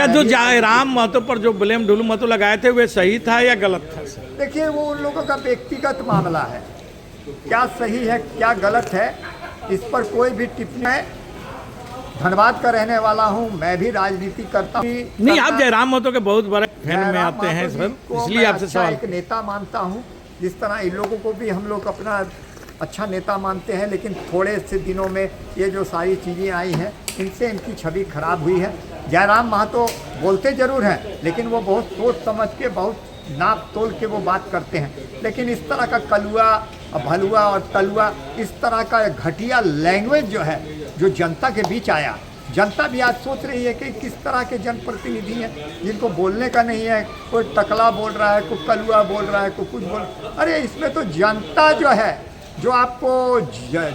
अच्छा, जो जयराम महतो पर जो ब्लेम ढुलू महतो लगाए थे वे सही था या गलत था? देखिए, वो उन लोगों का व्यक्तिगत मामला है, क्या सही है क्या गलत है इस पर कोई भी टिप्पणी। मैं धनबाद का रहने वाला हूँ, मैं भी राजनीति करता हूँ। नहीं, आप जयराम महतो के बहुत बड़े फैन में आते हैं सर, इसलिए आपसे सवाल। एक नेता मानता हूँ, जिस तरह इन लोगों को भी हम लोग अपना अच्छा नेता मानते हैं, लेकिन थोड़े से दिनों में ये जो सारी चीज़ें आई हैं इनसे इनकी छवि खराब हुई है। जयराम महतो बोलते ज़रूर हैं, लेकिन वो बहुत सोच समझ के, बहुत नाप तोल के वो बात करते हैं। लेकिन इस तरह का कलुआ, भलुआ और तलुआ, इस तरह का घटिया लैंग्वेज जो है, जो जनता के बीच आया, जनता भी आज सोच रही है कि किस तरह के जनप्रतिनिधि हैं जिनको बोलने का नहीं है। कोई टकला बोल रहा है, कोई कलुआ बोल रहा है, कोई कुछ बोल। अरे इसमें तो जनता जो है, जो आपको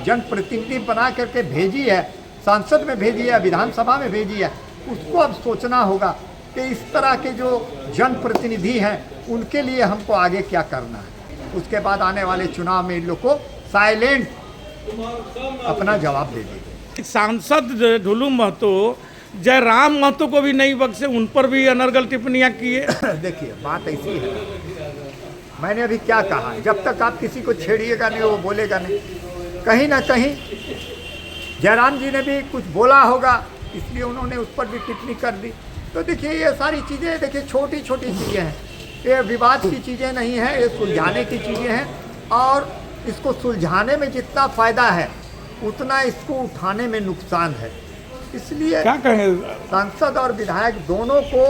जनप्रतिनिधि बना करके भेजी है, संसद में भेजी है, विधानसभा में भेजी है, उसको अब सोचना होगा कि इस तरह के जो जनप्रतिनिधि हैं उनके लिए हमको आगे क्या करना है। उसके बाद आने वाले चुनाव में इन लोग को साइलेंट अपना जवाब दे देंगे। सांसद ढुलू महतो जयराम महतो को भी नहीं बख्शे, उन पर भी अनर्गल टिप्पणियां किए। देखिए, बात ऐसी है, मैंने अभी क्या कहा, जब तक आप किसी को छेड़िएगा नहीं वो बोलेगा नहीं। कहीं ना कहीं जयराम जी ने भी कुछ बोला होगा, इसलिए उन्होंने उस पर भी टिप्पणी कर दी। तो देखिए, ये सारी चीज़ें, देखिए छोटी छोटी चीज़ें हैं, ये विवाद की चीज़ें नहीं हैं, ये सुलझाने की चीज़ें हैं। और इसको सुलझाने में जितना फ़ायदा है उतना इसको उठाने में नुकसान है। इसलिए क्या कहें, सांसद और विधायक दोनों को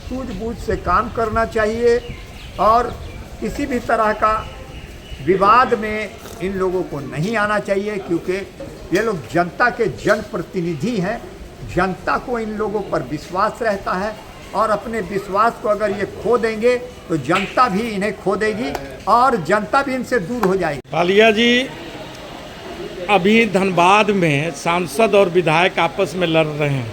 सूझबूझ से काम करना चाहिए और किसी भी तरह का विवाद में इन लोगों को नहीं आना चाहिए, क्योंकि ये लोग जनता के जनप्रतिनिधि हैं। जनता को इन लोगों पर विश्वास रहता है और अपने विश्वास को अगर ये खो देंगे तो जनता भी इन्हें खो देगी और जनता भी इनसे दूर हो जाएगी। पालिया जी, अभी धनबाद में सांसद और विधायक आपस में लड़ रहे हैं,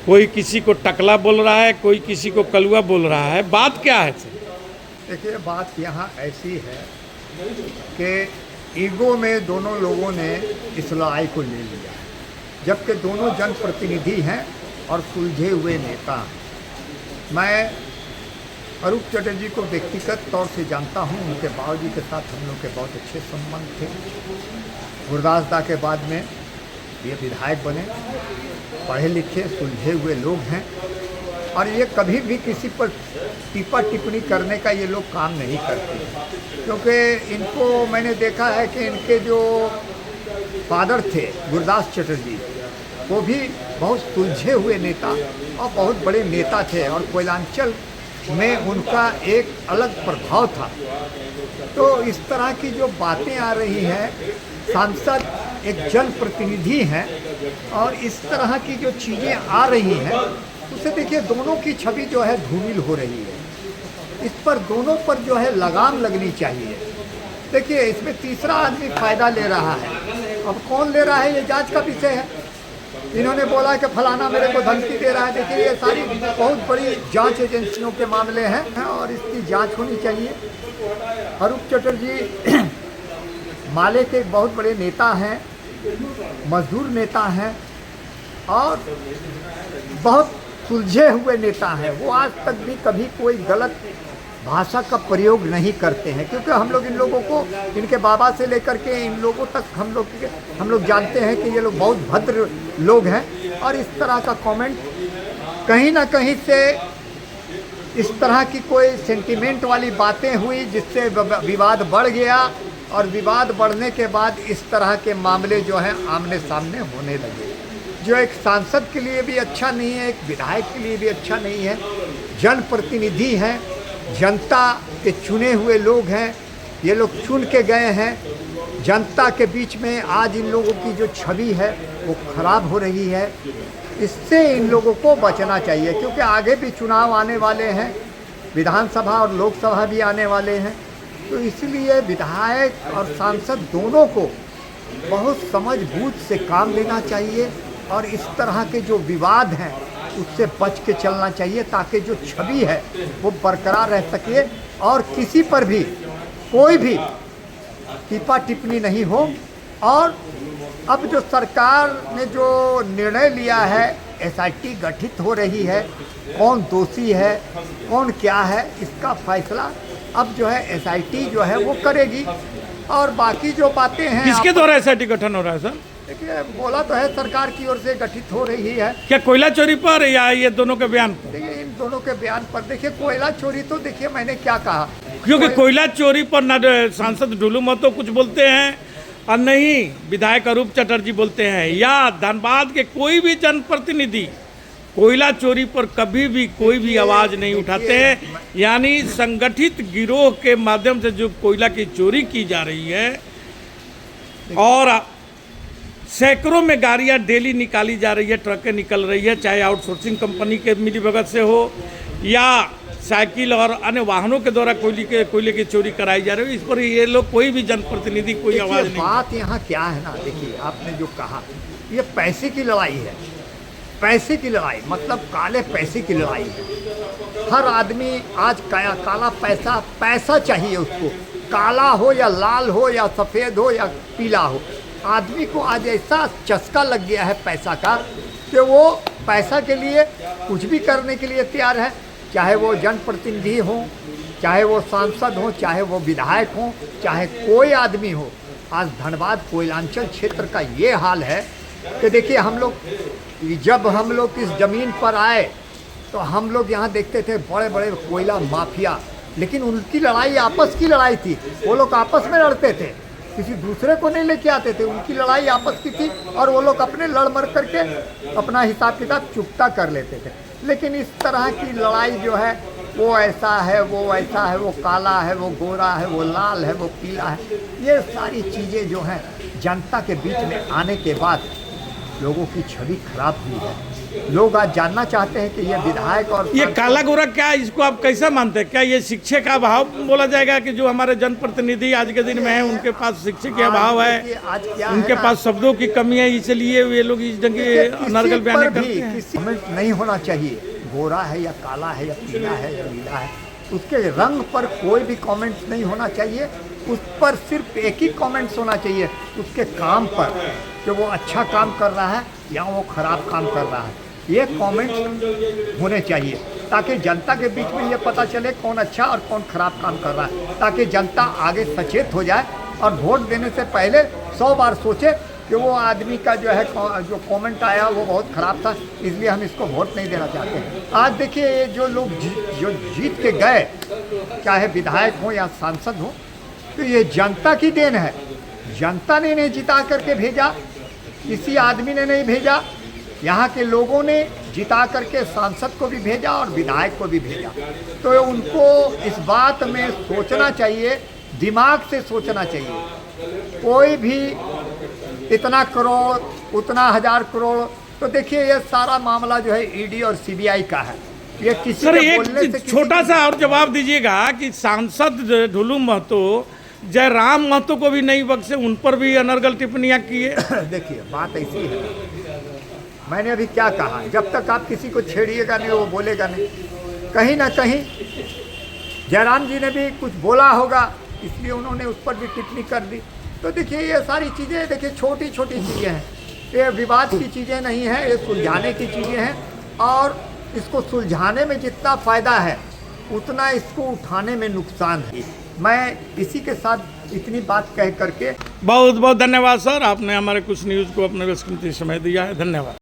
कोई किसी को टकला बोल रहा है, कोई किसी को कलुआ बोल रहा है, बात क्या है सर? देखिए, बात यहाँ ऐसी है कि ईगो में दोनों लोगों ने इस लड़ाई को ले लिया है, जबकि दोनों जनप्रतिनिधि हैं और सुलझे हुए नेता हैं। मैं अरूप चटर्जी को व्यक्तिगत तौर से जानता हूँ, उनके बाबूजी के साथ हम लोग के बहुत अच्छे संबंध थे। गुरदास दा के बाद में ये विधायक बने, पढ़े लिखे सुलझे हुए लोग हैं और ये कभी भी किसी पर टीपा टिप्पणी करने का ये लोग काम नहीं करते, क्योंकि इनको मैंने देखा है कि इनके जो फादर थे गुरदास चटर्जी, वो भी बहुत सुलझे हुए नेता और बहुत बड़े नेता थे और कोयलांचल में उनका एक अलग प्रभाव था। तो इस तरह की जो बातें आ रही हैं, सांसद एक जनप्रतिनिधि हैं और इस तरह की जो चीज़ें आ रही हैं, उससे देखिए दोनों की छवि जो है धूमिल हो रही है। इस पर दोनों पर जो है लगाम लगनी चाहिए। देखिए, इसमें तीसरा आदमी फ़ायदा ले रहा है। अब कौन ले रहा है ये जांच का विषय है। इन्होंने बोला कि फलाना मेरे को धमकी दे रहा है। देखिए, ये सारी बहुत बड़ी जांच एजेंसियों के मामले हैं और इसकी जांच होनी चाहिए। अरूप चटर्जी माले के एक बहुत बड़े नेता हैं, मजदूर नेता हैं और बहुत सुलझे हुए नेता हैं। वो आज तक भी कभी कोई गलत भाषा का प्रयोग नहीं करते हैं, क्योंकि हम लोग इन लोगों को, इनके बाबा से लेकर के इन लोगों तक हम लोग जानते हैं कि ये लोग बहुत भद्र लोग हैं। और इस तरह का कमेंट कहीं ना कहीं से इस तरह की कोई सेंटिमेंट वाली बातें हुई, जिससे विवाद बढ़ गया और विवाद बढ़ने के बाद इस तरह के मामले जो हैं आमने सामने होने लगे, जो एक सांसद के लिए भी अच्छा नहीं है, एक विधायक के लिए भी अच्छा नहीं है। जनप्रतिनिधि हैं, जनता के चुने हुए लोग हैं, ये लोग चुन के गए हैं। जनता के बीच में आज इन लोगों की जो छवि है वो खराब हो रही है। इससे इन लोगों को बचना चाहिए, क्योंकि आगे भी चुनाव आने वाले हैं, विधानसभा और लोकसभा भी आने वाले हैं। तो इसलिए विधायक और सांसद दोनों को बहुत समझबूझ से काम लेना चाहिए और इस तरह के जो विवाद हैं उससे बच के चलना चाहिए, ताकि जो छवि है वो बरकरार रह सके और किसी पर भी कोई भी टीपा टिप्पणी नहीं हो। और अब जो सरकार ने जो निर्णय लिया है एसआईटी गठित हो रही है, कौन दोषी है, कौन क्या है, इसका फैसला अब जो है एसआईटी जो है वो करेगी। और बाकी जो बातें हैं, किसके द्वारा एसआईटी गठन हो रहा है सर? देखिए बोला तो है सरकार की ओर से गठित हो रही है। क्या कोयला चोरी पर या ये दोनों के बयान पर? देखिए इन दोनों के बयान पर, देखिए कोयला चोरी तो देखिए मैंने क्या कहा, क्योंकि कोयला चोरी पर न सांसद ढुलू महतो कुछ बोलते हैं और नहीं विधायक अरूप चटर्जी बोलते हैं, या धनबाद के कोई भी जनप्रतिनिधि कोयला चोरी पर कभी भी कोई भी आवाज नहीं उठाते हैं। यानी संगठित गिरोह के माध्यम से जो कोयला की चोरी की जा रही है और सैकड़ों में गाड़ियां डेली निकाली जा रही है, ट्रकें निकल रही है, चाहे आउटसोर्सिंग कंपनी के मिलीभगत से हो या साइकिल और अन्य वाहनों के द्वारा कोयले की चोरी कराई जा रही है। इस पर ये लोग कोई भी जनप्रतिनिधि कोई आवाज नहीं। बात यहाँ क्या है ना, देखिए आपने जो कहा ये पैसे की लड़ाई है, पैसे की लड़ाई मतलब काले पैसे की लड़ाई है। हर आदमी आज काला पैसा चाहिए उसको, काला हो या लाल हो या सफ़ेद हो या पीला हो। आदमी को आज ऐसा चस्का लग गया है पैसा का कि वो पैसा के लिए कुछ भी करने के लिए तैयार है, चाहे वो जनप्रतिनिधि हो, चाहे वो सांसद हो, चाहे वो विधायक हो, चाहे कोई आदमी हो। आज धनबाद कोयलांचल क्षेत्र का ये हाल है कि देखिए जब हम लोग इस ज़मीन पर आए तो हम लोग यहाँ देखते थे बड़े बड़े कोयला माफिया, लेकिन उनकी लड़ाई आपस की लड़ाई थी। वो लोग आपस में लड़ते थे, किसी दूसरे को नहीं लेके आते थे, उनकी लड़ाई आपस की थी और वो लोग अपने लड़ मर करके अपना हिसाब किताब चुकता कर लेते थे। लेकिन इस तरह की लड़ाई जो है वो ऐसा है, वो ऐसा है, वो काला है, वो गोरा है, वो लाल है, वो पीला है, ये सारी चीज़ें जो हैं जनता के बीच में आने के बाद लोगों की छवि खराब हुई है। लोग आज जानना चाहते हैं कि ये विधायक और ये काला गोरा क्या, इसको आप कैसा मानते हैं? क्या ये शिक्षा का अभाव बोला जाएगा कि जो हमारे जनप्रतिनिधि आज के दिन में है उनके पास शिक्षा के अभाव है, उनके पास शब्दों की कमी है, इसलिए वे लोग इस ढंग के अनर्गल बयान करते हैं? किसी कमेंट नहीं होना चाहिए, गोरा है या काला है या पीला है या नीला है, उसके रंग पर कोई भी कमेंट्स नहीं होना चाहिए। उस पर सिर्फ एक ही कमेंट्स होना चाहिए, उसके काम पर, कि वो अच्छा काम कर रहा है या वो खराब काम कर रहा है। ये कमेंट्स होने चाहिए ताकि जनता के बीच में ये पता चले कौन अच्छा और कौन खराब काम कर रहा है, ताकि जनता आगे सचेत हो जाए और वोट देने से पहले 100 बार सोचे कि वो आदमी का जो है जो कमेंट आया वो बहुत ख़राब था, इसलिए हम इसको वोट नहीं देना चाहते। आज देखिए ये जो लोग जो जीत के गए, चाहे विधायक हो या सांसद हो, तो ये जनता की देन है। जनता ने इन्हें जिता करके भेजा, किसी आदमी ने नहीं भेजा, यहाँ के लोगों ने जिता करके सांसद को भी भेजा और विधायक को भी भेजा। तो उनको इस बात में सोचना चाहिए, दिमाग से सोचना चाहिए। कोई भी इतना करोड़, उतना 1000 करोड़, तो देखिए ये सारा मामला जो है ईडी और सीबीआई का है। ये किसी सर के बोलने से एक छोटा सा और जवाब दीजिएगा कि सांसद ढुलू महतो जयराम महतो को भी नहीं बख्शे, उन पर भी अनर्गल टिप्पणियां किए। देखिए बात ऐसी है, मैंने अभी क्या कहा, जब तक आप किसी को छेड़िएगा नहीं वो बोलेगा नहीं। कहीं ना कहीं जयराम जी ने भी कुछ बोला होगा, इसलिए उन्होंने उस पर भी टिप्पणी कर दी। तो देखिए ये सारी चीज़ें देखिए छोटी छोटी चीज़ें हैं, ये विवाद की चीज़ें नहीं हैं, ये सुलझाने की चीज़ें हैं। और इसको सुलझाने में जितना फ़ायदा है उतना इसको उठाने में नुकसान है। मैं इसी के साथ इतनी बात कह करके बहुत बहुत धन्यवाद सर, आपने हमारे कुछ न्यूज़ को अपने कीमती समय दिया है। धन्यवाद।